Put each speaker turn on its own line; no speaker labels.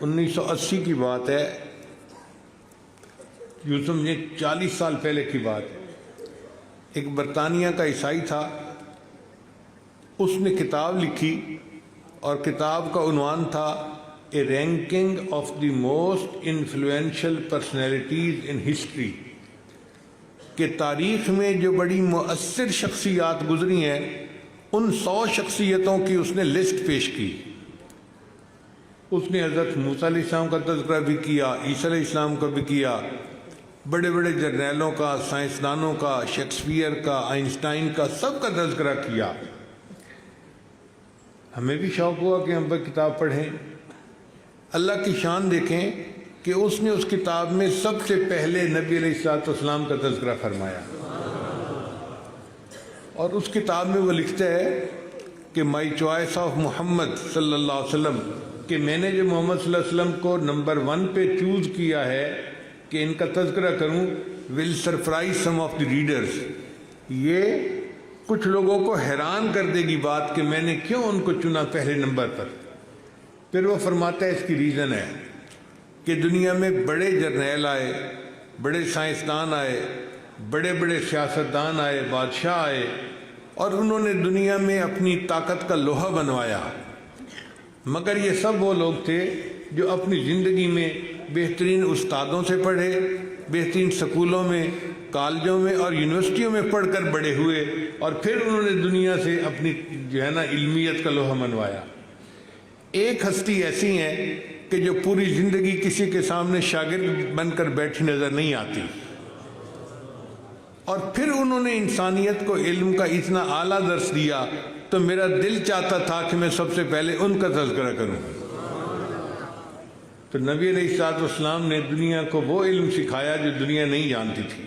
1980 کی بات ہے، یوں سمجھیں 40 سال پہلے کی بات ہے۔ ایک برطانیہ کا عیسائی تھا، اس نے کتاب لکھی اور کتاب کا عنوان تھا a ranking of the most influential personalities in history, کہ تاریخ میں جو بڑی مؤثر شخصیات گزری ہیں ان 100 شخصیتوں کی اس نے لسٹ پیش کی۔ اس نے حضرت موسیٰ علیہ السلام کا تذکرہ بھی کیا، عیسیٰ علیہ السلام کا بھی کیا، بڑے بڑے جرنیلوں کا، سائنسدانوں کا، شیکسپیئر کا، آئنسٹائن کا، سب کا تذکرہ کیا۔ ہمیں بھی شوق ہوا کہ ہم پر کتاب پڑھیں۔ اللہ کی شان دیکھیں کہ اس نے اس کتاب میں سب سے پہلے نبی علیہ السلام کا تذکرہ فرمایا، اور اس کتاب میں وہ لکھتا ہے کہ مائی چوائس آف محمد صلی اللہ علیہ وسلم، کہ میں نے جو محمد صلی اللہ علیہ وسلم کو نمبر 1 پہ چوز کیا ہے کہ ان کا تذکرہ کروں، will surprise some of the readers, یہ کچھ لوگوں کو حیران کر دے گی بات کہ میں نے کیوں ان کو چنا پہلے نمبر پر۔ پھر وہ فرماتا ہے اس کی ریزن ہے کہ دنیا میں بڑے جرنیل آئے، بڑے سائنسدان آئے، بڑے بڑے سیاستدان آئے، بادشاہ آئے، اور انہوں نے دنیا میں اپنی طاقت کا لوہا بنوایا، مگر یہ سب وہ لوگ تھے جو اپنی زندگی میں بہترین استادوں سے پڑھے، بہترین سکولوں میں، کالجوں میں اور یونیورسٹیوں میں پڑھ کر بڑے ہوئے، اور پھر انہوں نے دنیا سے اپنی علمیت کا لوہا منوایا۔ ایک ہستی ایسی ہے کہ جو پوری زندگی کسی کے سامنے شاگرد بن کر بیٹھی نظر نہیں آتی، اور پھر انہوں نے انسانیت کو علم کا اتنا اعلیٰ درس دیا تو میرا دل چاہتا تھا کہ میں سب سے پہلے ان کا تذکرہ کروں۔ تو نبی علیہ السلام نے دنیا کو وہ علم سکھایا جو دنیا نہیں جانتی تھی۔